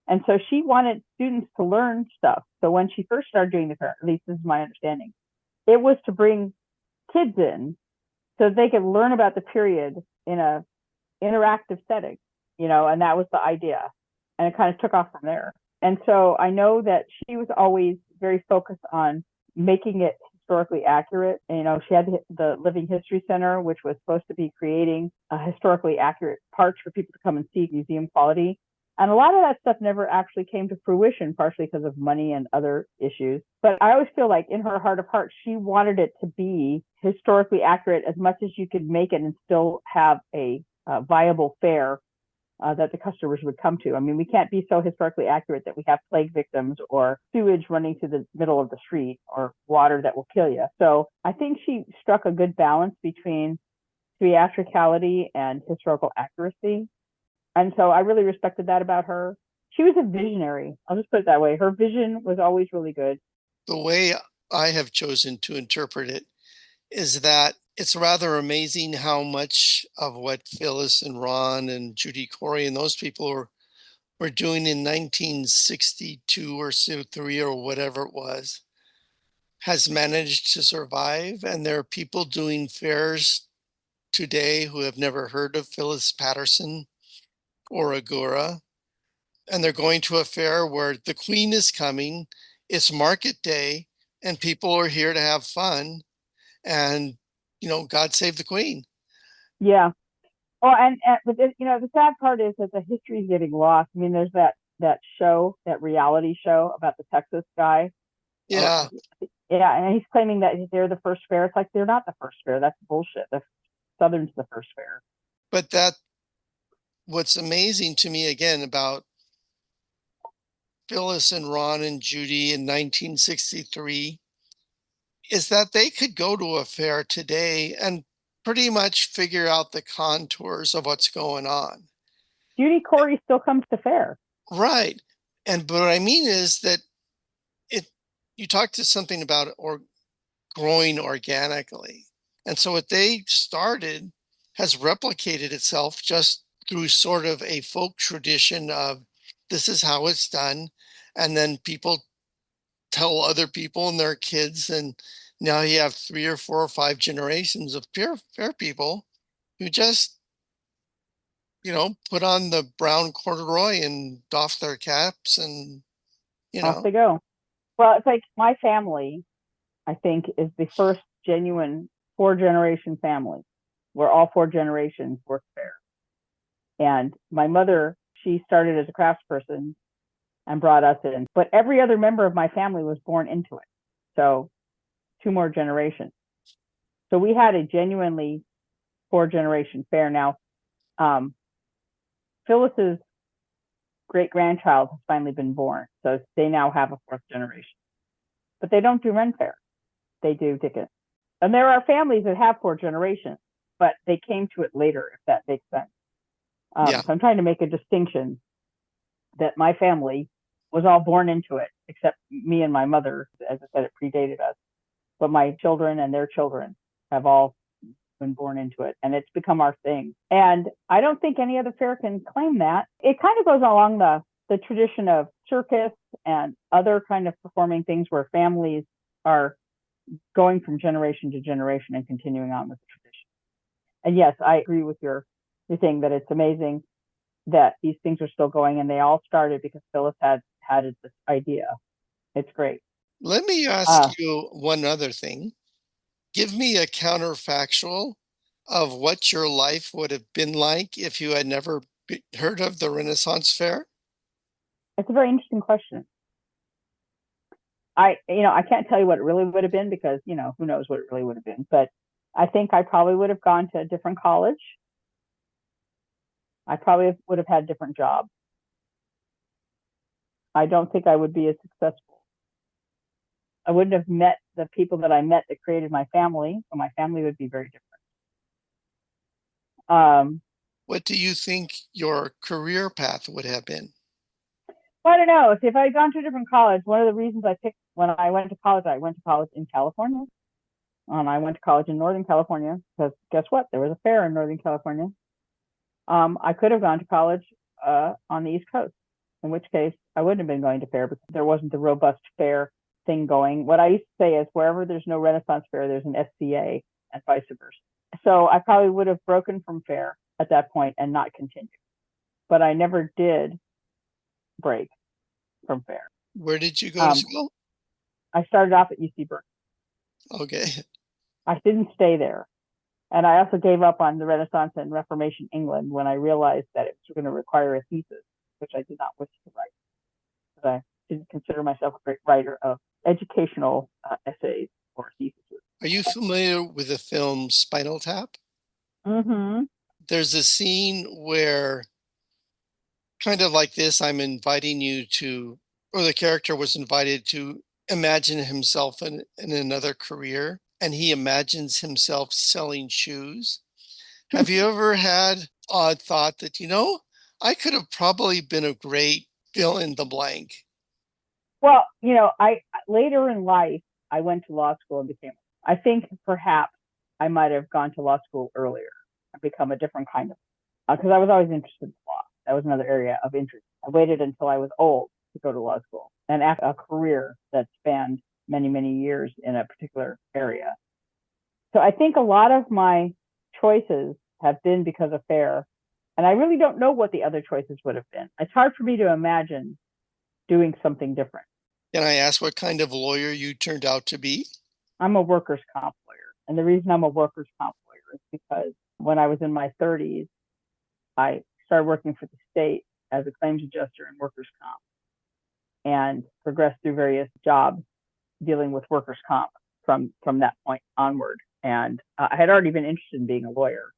And so she wanted students to learn stuff. So when she first started doing the fair, at least this is my understanding, it was to bring kids in so they could learn about the period in a interactive setting, and that was the idea. And it kind of took off from there. And so I know that she was always very focused on making it historically accurate. She had the Living History Center, which was supposed to be creating a historically accurate parts for people to come and see museum quality. And a lot of that stuff never actually came to fruition, partially because of money and other issues. But I always feel like in her heart of hearts, she wanted it to be historically accurate as much as you could make it and still have a viable fair that the customers would come to. I mean, we can't be so historically accurate that we have plague victims or sewage running through the middle of the street or water that will kill you. So I think she struck a good balance between theatricality and historical accuracy. And so I really respected that about her. She was a visionary. I'll just put it that way. Her vision was always really good.
The way I have chosen to interpret it is that it's rather amazing how much of what Phyllis and Ron and Judy Corey and those people were doing in 1962 or so, 3 or whatever it was, has managed to survive. And there are people doing fairs today who have never heard of Phyllis Patterson or Agora. And they're going to a fair where the Queen is coming, it's market day, and people are here to have fun. And, God save the Queen.
Yeah. Oh, and but the sad part is that the history is getting lost. I mean, there's that show, that reality show about the Texas guy.
Yeah.
Yeah, and he's claiming that they're the first fair. It's like they're not the first fair. That's bullshit. The Southern's the first fair.
But what's amazing to me again about Phyllis and Ron and Judy in 1963 is that they could go to a fair today and pretty much figure out the contours of what's going on.
Judy Corey still comes to fair.
Right. But what I mean is that you talked to something about growing organically. And so what they started has replicated itself just through sort of a folk tradition of this is how it's done. And then people tell other people and their kids. And now you have 3 or 4 or 5 generations of fair people who just, put on the brown corduroy and doff their caps and,
Off they go. Well, it's like my family, I think, is the first genuine 4-generation family where all 4 generations work fair. And my mother, she started as a craftsperson and brought us in. But every other member of my family was born into it. So 2 more generations. So we had a genuinely 4-generation fair. Now, Phyllis's great-grandchild has finally been born. So they now have a 4th generation. But they don't do Ren Fair. They do Dickens. And there are families that have 4 generations, but they came to it later, if that makes sense.
Yeah.
So I'm trying to make a distinction that my family was all born into it, except me and my mother. As I said, it predated us. But my children and their children have all been born into it, and it's become our thing. And I don't think any other fair can claim that. It kind of goes along the tradition of circus and other kind of performing things where families are going from generation to generation and continuing on with the tradition. And yes, I agree with your thing that it's amazing that these things are still going, and they all started because Phyllis had had this idea. It's great.
Let me ask you one other thing. Give me a counterfactual of what your life would have been like if you had never heard of the Renaissance Fair.
It's a very interesting question. I can't tell you what it really would have been because, who knows what it really would have been. But I think I probably would have gone to a different college. I probably would have had a different job. I don't think I would be as successful. I wouldn't have met the people that I met that created my family. So my family would be very different.
What do you think your career path would have been?
Well, I don't know. If I had gone to a different college, one of the reasons I picked when I went to college in California. I went to college in Northern California because guess what? There was a fair in Northern California. I could have gone to college on the East Coast, in which case I wouldn't have been going to fair because there wasn't the robust fair thing going. What I used to say is wherever there's no Renaissance Fair, there's an SCA and vice versa. So I probably would have broken from fair at that point and not continued. But I never did break from fair.
Where did you go to school?
I started off at UC Berkeley.
Okay.
I didn't stay there. And I also gave up on the Renaissance and Reformation England when I realized that it was going to require a thesis, which I did not wish to write. Because I didn't consider myself a great writer of educational essays or theses.
Are you familiar with the film Spinal Tap?
Mm-hmm.
There's a scene where, kind of like this, I'm inviting you to, or the character was invited to imagine himself in another career, and he imagines himself selling shoes. Have you ever had odd thought that, I could have probably been a great fill in the blank?
Well, I later in life, I went to law school and became, I think perhaps I might have gone to law school earlier and become a different kind of, because I was always interested in law. That was another area of interest. I waited until I was old to go to law school and after a career that spanned many, many years in a particular area. So I think a lot of my choices have been because of fair. And I really don't know what the other choices would have been. It's hard for me to imagine doing something different.
Can I ask what kind of lawyer you turned out to be?
I'm a workers' comp lawyer. And the reason I'm a workers' comp lawyer is because when I was in my 30s, I started working for the state as a claims adjuster in workers' comp and progressed through various jobs dealing with workers' comp from that point onward. And I had already been interested in being a lawyer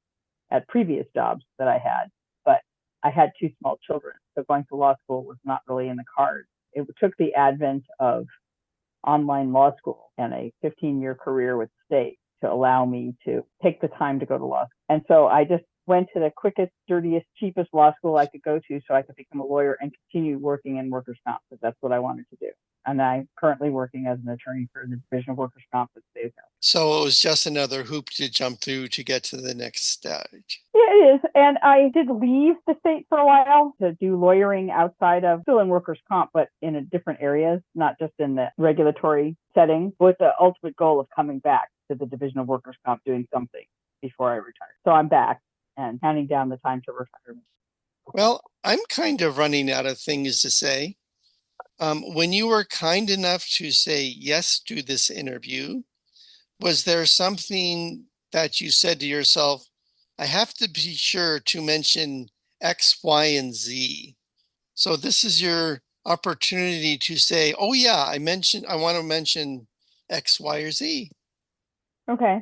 at previous jobs that I had, but I had two small children. So going to law school was not really in the cards. It took the advent of online law school and a 15-year career with the state to allow me to take the time to go to law school. And so I just went to the quickest, dirtiest, cheapest law school I could go to so I could become a lawyer and continue working in workers' comp because that's what I wanted to do. And I'm currently working as an attorney for the Division of Workers' Comp at the State of California.
So it was just another hoop to jump through to get to the next stage.
Yeah, it is. And I did leave the state for a while to do lawyering outside of, still in workers' comp, but in a different areas, not just in the regulatory setting, with the ultimate goal of coming back to the Division of Workers' Comp doing something before I retire. So I'm back and counting down the time to retirement.
Well, I'm kind of running out of things to say. When you were kind enough to say yes to this interview, was there something that you said to yourself, I have to be sure to mention X, Y, and Z? So this is your opportunity to say, oh yeah, I want to mention X, Y, or Z.
Okay.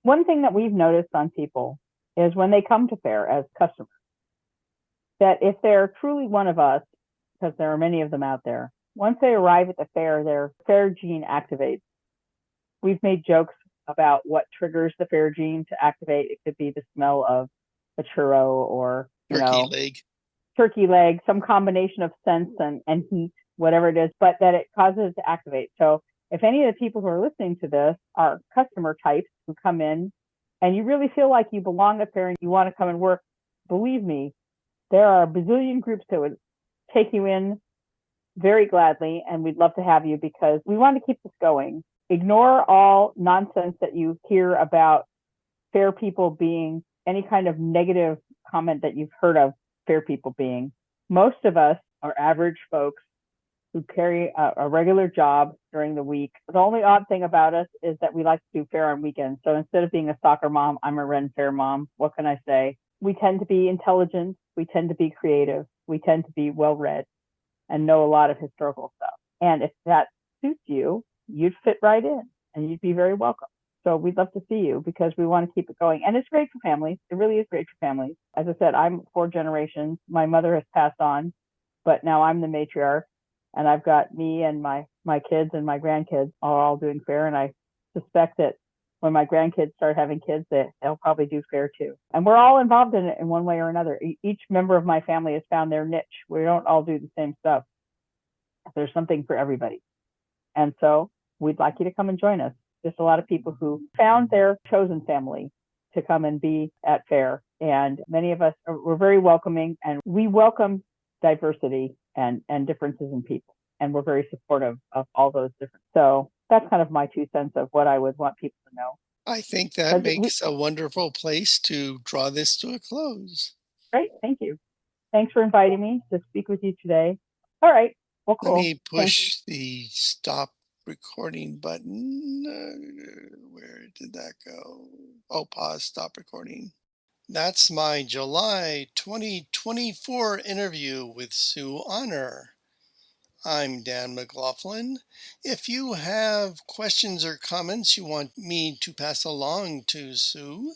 One thing that we've noticed on people is when they come to fair as customers, that if they're truly one of us, because there are many of them out there, once they arrive at the fair, their fair gene activates. We've made jokes about what triggers the fair gene to activate. It could be the smell of a churro or turkey leg, some combination of scents and heat, whatever it is, but that it causes it to activate. So if any of the people who are listening to this are customer types who come in and you really feel like you belong at fair and you want to come and work, believe me, there are a bazillion groups that would take you in very gladly, and we'd love to have you because we want to keep this going. Ignore all nonsense that you hear about fair people being, any kind of negative comment that you've heard of fair people being. Most of us are average folks who carry a regular job during the week. The only odd thing about us is that we like to do fair on weekends. So instead of being a soccer mom, I'm a Ren Fair mom. What can I say? We tend to be intelligent. We tend to be creative. We tend to be well read and know a lot of historical stuff. And if that suits you, you'd fit right in and you'd be very welcome. So we'd love to see you because we want to keep it going. And it's great for families. It really is great for families. As I said, I'm 4 generations. My mother has passed on, but now I'm the matriarch. And I've got me and my kids and my grandkids are all doing fair. And I suspect that when my grandkids start having kids, that they'll probably do fair too. And we're all involved in it in one way or another. Each member of my family has found their niche. We don't all do the same stuff. There's something for everybody. And so we'd like you to come and join us. There's a lot of people who found their chosen family to come and be at fair. And many of us we're very welcoming, and we welcome diversity and differences in people. And we're very supportive of all those different. So that's kind of my 2 cents of what I would want people to know.
I think that makes a wonderful place to draw this to a close.
Great. Thank you. Thanks for inviting me to speak with you today. All right. Well, cool.
Let me push the stop recording button. Where did that go? Oh, pause, stop recording. That's my July 2024 interview with Sue Honor. I'm Dan McLaughlin. If you have questions or comments you want me to pass along to Sue,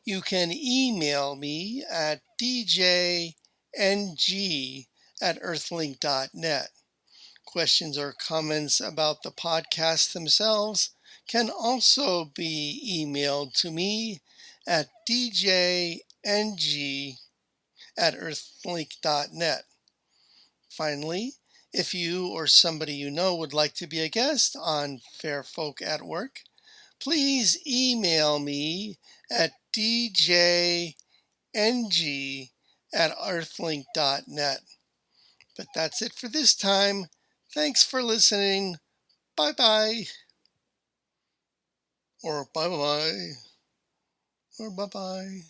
you can email me at djng@earthlink.net. Questions or comments about the podcast themselves can also be emailed to me at djng@earthlink.net. Finally, if you or somebody you know would like to be a guest on Fair Folk at Work, please email me at djng@earthlink.net. But that's it for this time. Thanks for listening. Bye-bye. Or bye-bye. Or bye-bye.